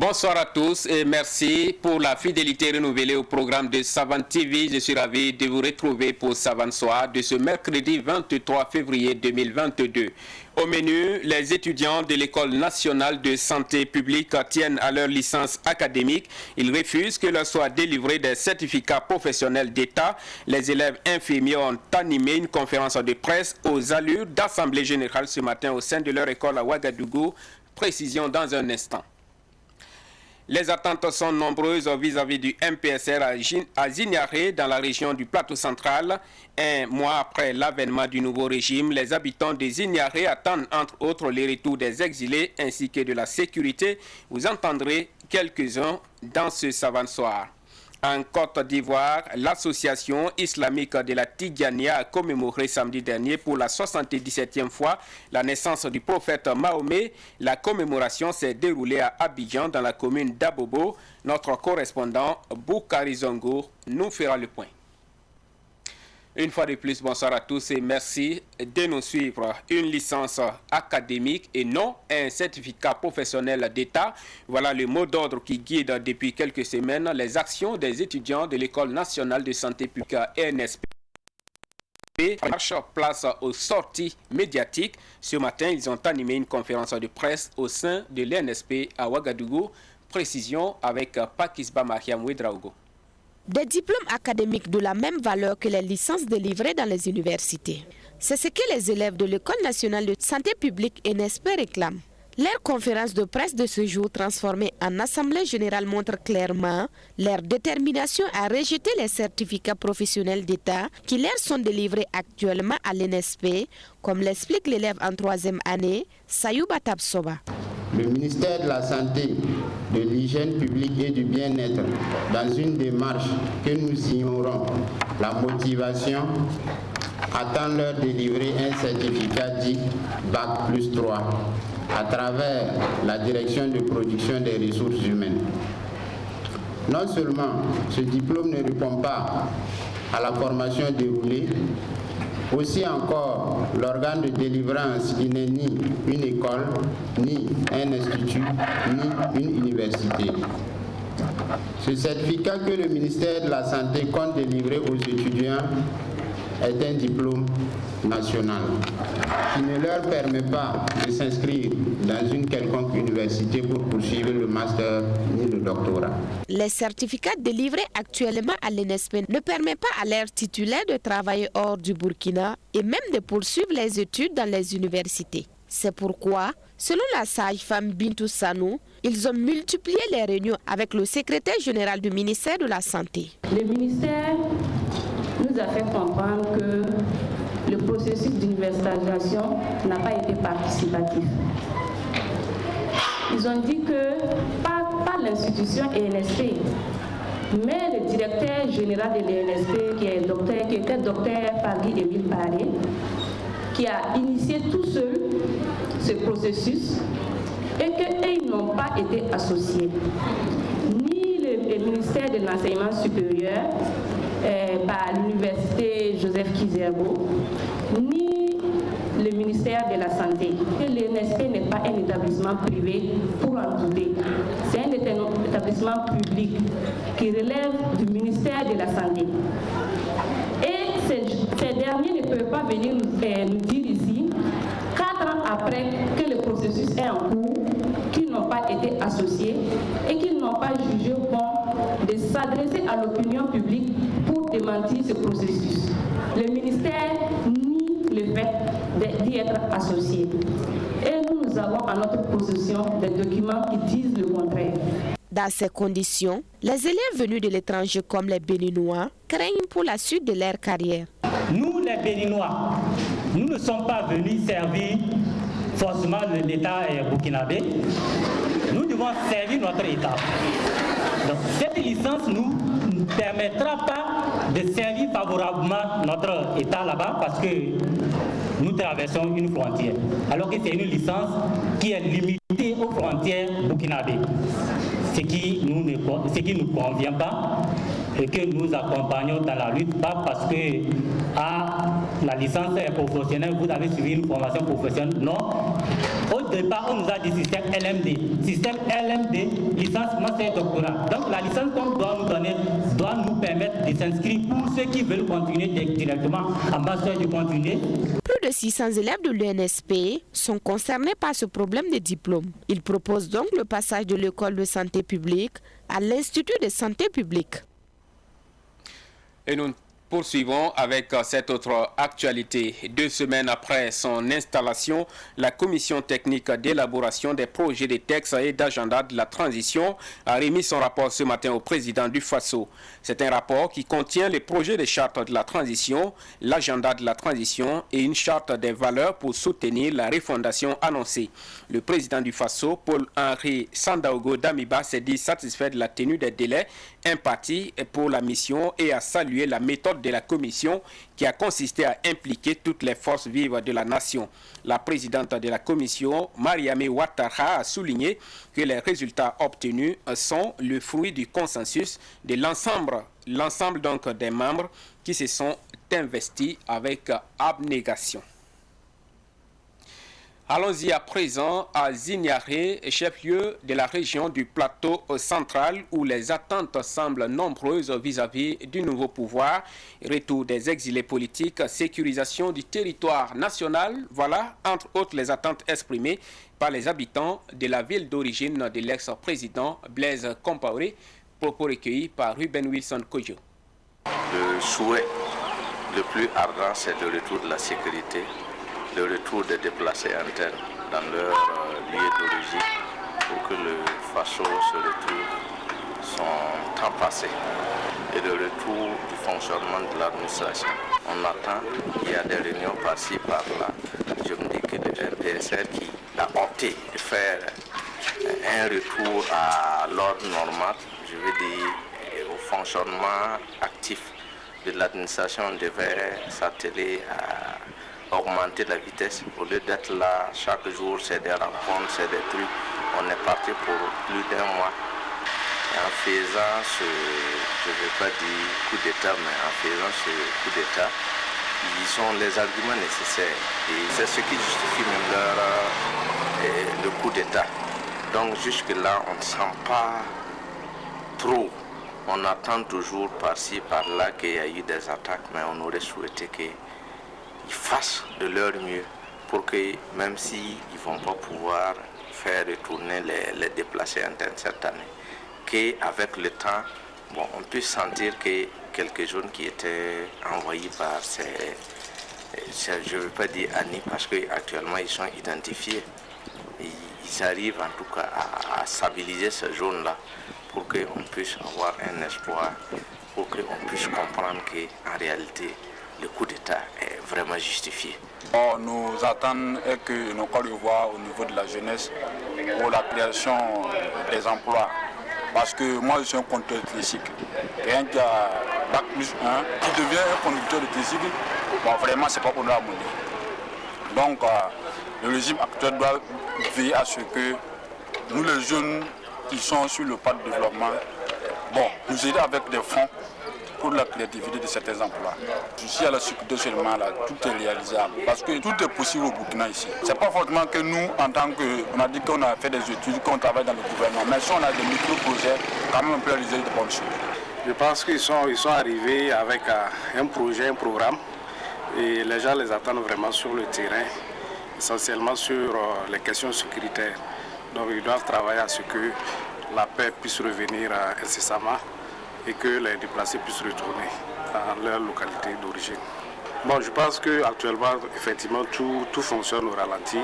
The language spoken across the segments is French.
Bonsoir à tous et merci pour la fidélité renouvelée au programme de Savane TV. Je suis ravi de vous retrouver pour Savane Soir de ce mercredi 23 février 2022. Au menu, les étudiants de l'École nationale de santé publique tiennent à leur licence académique. Ils refusent que leur soient délivrés des certificats professionnels d'État. Les élèves infirmiers ont animé une conférence de presse aux allures d'Assemblée générale ce matin au sein de leur école à Ouagadougou. Précision dans un instant. Les attentes sont nombreuses vis-à-vis du MPSR à Zignaré, dans la région du Plateau central. Un mois après l'avènement du nouveau régime, les habitants de Zignaré attendent entre autres les retours des exilés ainsi que de la sécurité. Vous entendrez quelques-uns dans ce Savane Soir. En Côte d'Ivoire, l'association islamique de la Tidjania a commémoré samedi dernier pour la 77e fois la naissance du prophète Mahomet. La commémoration s'est déroulée à Abidjan dans la commune d'Abobo. Notre correspondant Boukari Zongo nous fera le point. Une fois de plus, bonsoir à tous et merci de nous suivre. Une licence académique et non un certificat professionnel d'État. Voilà le mot d'ordre qui guide depuis quelques semaines les actions des étudiants de l'École nationale de santé publique ENSP. Place aux sorties médiatiques. Ce matin, ils ont animé une conférence de presse au sein de l'ENSP à Ouagadougou. Précision avec Pakisba Mariam Ouedraogo. Des diplômes académiques de la même valeur que les licences délivrées dans les universités. C'est ce que les élèves de l'École nationale de santé publique ENSP réclament. Leur conférence de presse de ce jour transformée en assemblée générale montre clairement leur détermination à rejeter les certificats professionnels d'État qui leur sont délivrés actuellement à l'ENSP, comme l'explique l'élève en 3e année, Sayouba Tabsoba. Le ministère de la Santé, de l'Hygiène publique et du Bien-être, dans une démarche que nous ignorons, la motivation, attend leur délivrer un certificat dit Bac plus 3 à travers la direction de production des ressources humaines. Non seulement ce diplôme ne répond pas à la formation déroulée, aussi encore, l'organe de délivrance, il n'est ni une école, ni un institut, ni une université. Ce certificat que le ministère de la Santé compte délivrer aux étudiants est un diplôme national qui ne leur permet pas de s'inscrire dans une quelconque université pour poursuivre le master ni le doctorat. Les certificats délivrés actuellement à l'ENSP ne permettent pas à leurs titulaires de travailler hors du Burkina et même de poursuivre les études dans les universités. C'est pourquoi, selon la sage-femme Bintou Sanou, ils ont multiplié les réunions avec le secrétaire général du ministère de la Santé. Le ministère nous a fait comprendre que le processus d'universitarisation n'a pas été participatif. Ils ont dit que pas l'institution ENSP, mais le directeur général de l'ENSP, qui était docteur Pagui-Émile Paré, qui a initié tout seul ce processus et qu'ils n'ont pas été associés. Ni le ministère de l'Enseignement supérieur, par l'université Joseph Kizerbo, ni le ministère de la Santé. L'ENSP n'est pas un établissement privé pour en douter. C'est un établissement public qui relève du ministère de la Santé. Et ces derniers ne peuvent pas venir nous dire ici, 4 ans après que le processus est en cours, qu'ils n'ont pas été associés et qu'ils n'ont pas jugé bon de s'adresser à l'opinion publique pour démentir ce processus. Le ministère nie le fait d'y être associé. Et nous avons à notre possession des documents qui disent le contraire. Dans ces conditions, les élèves venus de l'étranger comme les Béninois craignent pour la suite de leur carrière. Nous, les Béninois, nous ne sommes pas venus servir forcément l'État burkinabé. Nous devons servir notre État. Donc, cette licence ne permettra pas de servir favorablement notre État là-bas parce que nous traversons une frontière. Alors que c'est une licence qui est limitée aux frontières burkinabées. Ce qui nous convient pas et que nous accompagnons dans la lutte, pas parce que la licence est professionnelle, vous avez suivi une formation professionnelle, non. Au départ, on nous a dit système LMD, licence master doctorat. Donc la licence qu'on doit nous donner doit nous permettre de s'inscrire pour ceux qui veulent continuer directement en master de continuer. Plus de 600 élèves de l'UNSP sont concernés par ce problème de diplôme. Ils proposent donc le passage de l'école de santé publique à l'Institut de santé publique. Et nous poursuivons avec cette autre actualité. 2 semaines après son installation, la commission technique d'élaboration des projets de textes et d'agenda de la transition a remis son rapport ce matin au président du FASO. C'est un rapport qui contient les projets de charte de la transition, l'agenda de la transition et une charte des valeurs pour soutenir la refondation annoncée. Le président du FASO, Paul-Henri Sandaogo Damiba, s'est dit satisfait de la tenue des délais impartis pour la mission et a salué la méthode de la commission qui a consisté à impliquer toutes les forces vives de la nation. La présidente de la commission, Mariame Ouattara, a souligné que les résultats obtenus sont le fruit du consensus de l'ensemble donc des membres qui se sont investis avec abnégation. Allons-y à présent à Zignaré, chef-lieu de la région du plateau central où les attentes semblent nombreuses vis-à-vis du nouveau pouvoir. Retour des exilés politiques, sécurisation du territoire national, voilà entre autres les attentes exprimées par les habitants de la ville d'origine de l'ex-président Blaise Compaoré, propos recueillis par Ruben Wilson Kojo. Le souhait le plus ardent, c'est le retour de la sécurité, le retour des déplacés internes dans leur lieu d'origine pour que le FASO se retrouve son temps passé et le retour du fonctionnement de l'administration. On attend, il y a des réunions par-ci, par-là. Je me dis que le MPSR qui a opté de faire un retour à l'ordre normal, je veux dire au fonctionnement actif de l'administration, devait s'atteler à augmenter la vitesse. Au lieu d'être là chaque jour, c'est des rencontres, c'est des trucs. On est parti pour plus d'1 mois. Et en faisant ce, je ne vais pas dire coup d'État, mais en faisant ce coup d'État, ils ont les arguments nécessaires. Et c'est ce qui justifie même le coup d'État. Donc jusque-là, on ne sent pas trop. On attend toujours par-ci, par-là qu'il y a eu des attaques, mais on aurait souhaité qu'ils fassent de leur mieux pour que, même s'ils ne vont pas pouvoir faire retourner les déplacés internes cette année, qu'avec le temps, on puisse sentir que quelques jeunes qui étaient envoyés par je ne veux pas dire Annie, parce qu'actuellement ils sont identifiés. Ils arrivent en tout cas à stabiliser ces zones-là pour qu'on puisse avoir un espoir, pour qu'on puisse comprendre qu'en réalité, le coup d'État est vraiment justifié. Nous attendons que nos Côte d'Ivoire au niveau de la jeunesse pour la création des emplois. Parce que moi je suis un conducteur de tricycle. Quelqu'un qui a Bac plus 1, qui devient un conducteur de tricycle, vraiment c'est pas pour nous à monter. Donc le régime actuel doit veiller à ce que nous les jeunes qui sont sur le pas de développement, nous aider avec des fonds pour la créativité de certains emplois. Ici à la sécurité seulement, là, tout est réalisable. Parce que tout est possible au Burkina ici. C'est pas forcément que nous, en tant que, on a dit qu'on a fait des études, qu'on travaille dans le gouvernement, mais si on a des micro-projets, quand même on peut réaliser de bonnes choses. Je pense qu'ils sont arrivés avec un projet, un programme, et les gens les attendent vraiment sur le terrain, essentiellement sur les questions sécuritaires. Donc ils doivent travailler à ce que la paix puisse revenir incessamment et que les déplacés puissent retourner dans leur localité d'origine. Je pense qu'actuellement, effectivement, tout fonctionne au ralenti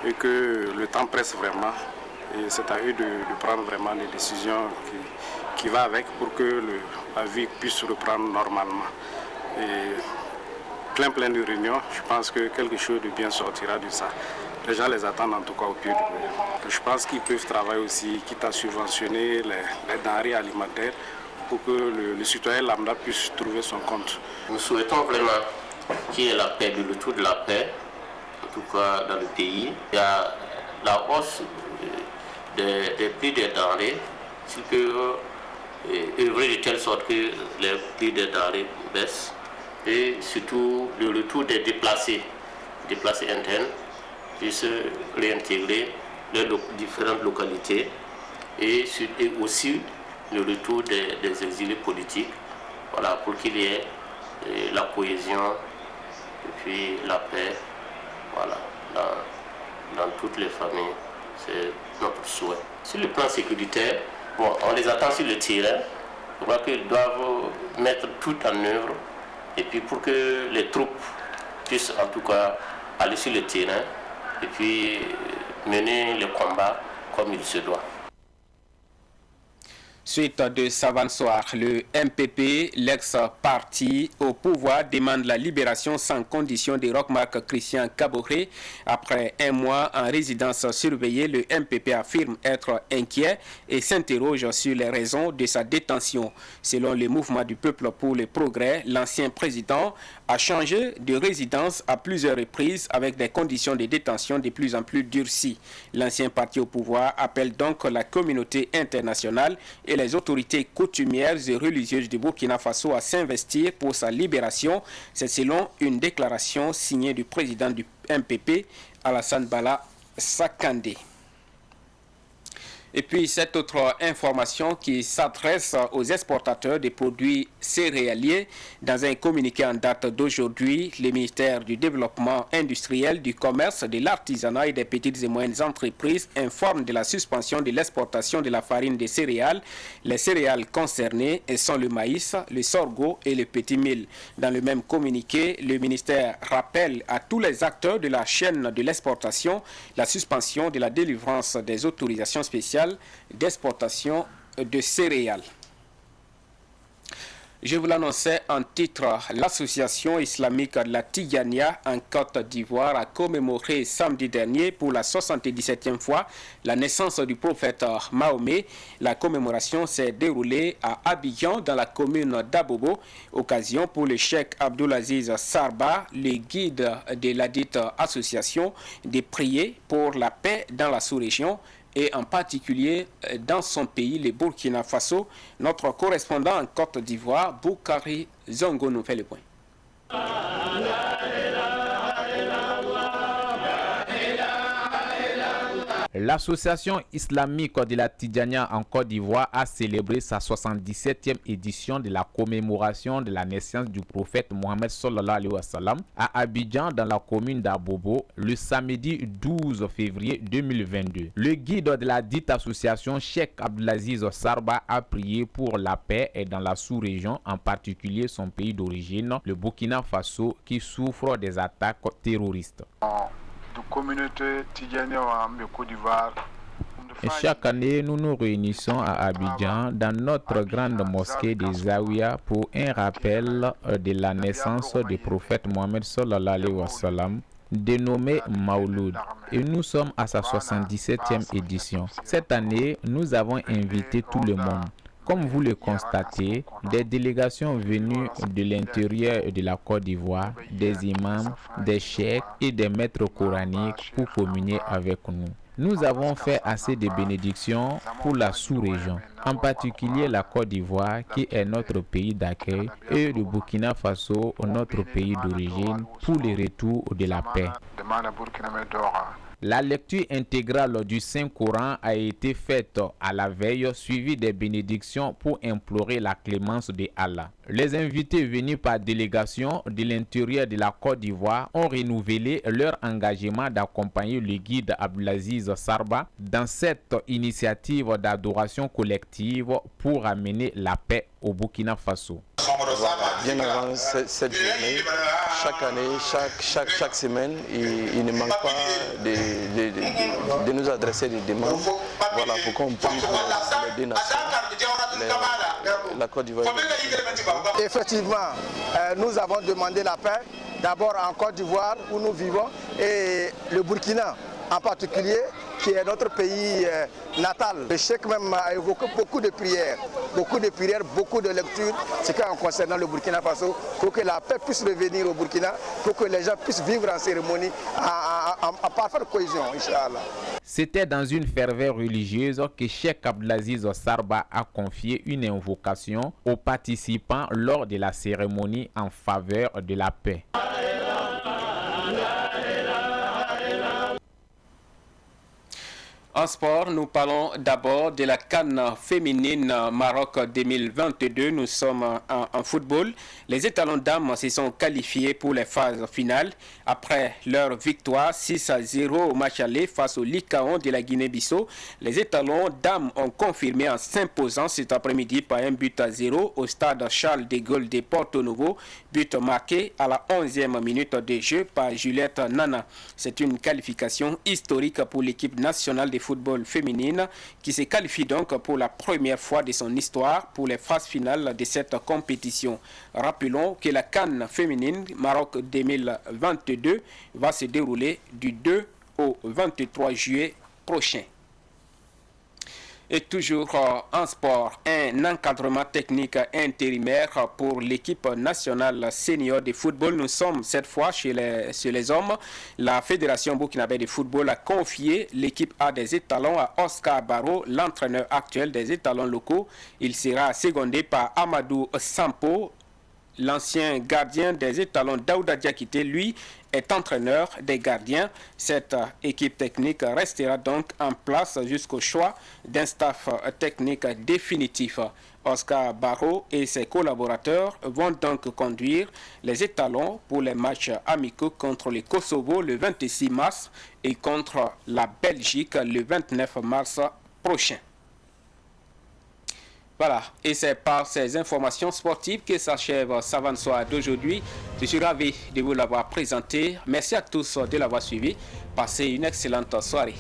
et que le temps presse vraiment. Et c'est à eux de prendre vraiment les décisions qui vont avec pour que la vie puisse reprendre normalement. Et plein de réunions, je pense que quelque chose de bien sortira de ça. Les gens les attendent en tout cas au pied du problème. Je pense qu'ils peuvent travailler aussi, quitte à subventionner les denrées alimentaires, pour que le citoyen lambda puisse trouver son compte. Nous souhaitons vraiment qu'il y ait la paix, le retour de la paix, en tout cas dans le pays. Il y a la hausse des prix des denrées, s'il peut œuvrer de telle sorte que les prix des denrées baissent, et surtout le retour des déplacés internes, puissent réintégrer leurs différentes localités et aussi le retour des exilés politiques, voilà, pour qu'il y ait la cohésion et puis la paix, voilà, dans toutes les familles. C'est notre souhait. Sur le plan sécuritaire, bon, on les attend sur le terrain. Je crois qu'ils doivent mettre tout en œuvre et puis pour que les troupes puissent en tout cas aller sur le terrain et puis mener le combat comme il se doit. Suite de Savane Soir, le MPP, l'ex-parti au pouvoir, demande la libération sans condition de Roch-Marc Christian Kaboré. Après un mois en résidence surveillée, le MPP affirme être inquiet et s'interroge sur les raisons de sa détention. Selon le mouvement du peuple pour le progrès, l'ancien président a changé de résidence à plusieurs reprises avec des conditions de détention de plus en plus durcies. L'ancien parti au pouvoir appelle donc la communauté internationale et les autorités coutumières et religieuses du Burkina Faso à s'investir pour sa libération. C'est selon une déclaration signée du président du MPP, Alassane Bala Sakandé. Et puis cette autre information qui s'adresse aux exportateurs des produits céréaliers. Dans un communiqué en date d'aujourd'hui, le ministère du Développement industriel, du commerce, de l'artisanat et des petites et moyennes entreprises informe de la suspension de l'exportation de la farine des céréales. Les céréales concernées sont le maïs, le sorgho et le petit mil. Dans le même communiqué, le ministère rappelle à tous les acteurs de la chaîne de l'exportation la suspension de la délivrance des autorisations spéciales d'exportation de céréales. Je vous l'annonçais en titre, l'association islamique de la Tidjania en Côte d'Ivoire a commémoré samedi dernier pour la 77e fois la naissance du prophète Mahomet. La commémoration s'est déroulée à Abidjan dans la commune d'Abobo. Occasion pour le cheikh Abdulaziz Sarba, le guide de la dite association, de prier pour la paix dans la sous-région et en particulier dans son pays, le Burkina Faso. Notre correspondant en Côte d'Ivoire, Boukari Zongo, nous fait le point. L'association islamique de la Tidjania en Côte d'Ivoire a célébré sa 77e édition de la commémoration de la naissance du prophète Mohammed sallallahu alayhi wa sallam à Abidjan dans la commune d'Abobo le samedi 12 février 2022. Le guide de la dite association, Cheikh Abdelaziz Sarba, a prié pour la paix dans la sous-région, en particulier son pays d'origine, le Burkina Faso, qui souffre des attaques terroristes. De communauté Tidjania en Côte d'Ivoire. Chaque année, nous nous réunissons à Abidjan dans notre grande mosquée des Zawiya pour un rappel de la naissance du prophète Mohammed sallallahu alayhi wa sallam, dénommé Mauloud, et nous sommes à sa 77e édition. Cette année, nous avons invité tout le monde. Comme vous le constatez, des délégations venues de l'intérieur de la Côte d'Ivoire, des imams, des cheikhs et des maîtres coraniques pour communier avec nous. Nous avons fait assez de bénédictions pour la sous-région, en particulier la Côte d'Ivoire qui est notre pays d'accueil et le Burkina Faso, notre pays d'origine, pour le retour de la paix. La lecture intégrale du Saint-Coran a été faite à la veille, suivie des bénédictions pour implorer la clémence de Allah. Les invités venus par délégation de l'intérieur de la Côte d'Ivoire ont renouvelé leur engagement d'accompagner le guide Abdelaziz Sarba dans cette initiative d'adoration collective pour amener la paix au Burkina Faso. Bien avant cette journée, chaque année, chaque semaine, il ne manque pas de nous adresser des demandes, voilà, pour qu'on prie pour les deux nations, la Côte d'Ivoire. Effectivement, nous avons demandé la paix, d'abord en Côte d'Ivoire où nous vivons, et le Burkina en particulier, qui est notre pays natal. Le cheikh même a évoqué beaucoup de prières, beaucoup de lectures, c'est qu'en concernant le Burkina Faso, pour que la paix puisse revenir au Burkina, pour que les gens puissent vivre en cérémonie, en parfaite cohésion, Inch'Allah. C'était dans une ferveur religieuse que Cheikh Abdelaziz Sarba a confié une invocation aux participants lors de la cérémonie en faveur de la paix. En sport, nous parlons d'abord de la CAN féminine Maroc 2022. Nous sommes en football. Les étalons dames se sont qualifiés pour les phases finales. Après leur victoire 6-0 au match aller face au Lycaon de la Guinée-Bissau, les étalons dames ont confirmé en s'imposant cet après-midi par 1-0 au stade Charles de Gaulle de Porto Novo. But marqué à la 11e minute de jeu par Juliette Nana. C'est une qualification historique pour l'équipe nationale de football féminine qui se qualifie donc pour la première fois de son histoire pour les phases finales de cette compétition. Rappelons que la CAN féminine Maroc 2022 va se dérouler du 2 au 23 juillet prochain. Et toujours en sport, un encadrement technique intérimaire pour l'équipe nationale senior de football. Nous sommes cette fois chez les hommes. La Fédération burkinabé de football a confié l'équipe A des étalons à Oscar Barrow, l'entraîneur actuel des étalons locaux. Il sera secondé par Amadou Sampo. L'ancien gardien des étalons Daouda Diakité, lui, est entraîneur des gardiens. Cette équipe technique restera donc en place jusqu'au choix d'un staff technique définitif. Oscar Barrow et ses collaborateurs vont donc conduire les étalons pour les matchs amicaux contre le Kosovo le 26 mars et contre la Belgique le 29 mars prochain. Voilà, et c'est par ces informations sportives que s'achève Savane Soir d'aujourd'hui. Je suis ravi de vous l'avoir présenté. Merci à tous de l'avoir suivi. Passez une excellente soirée.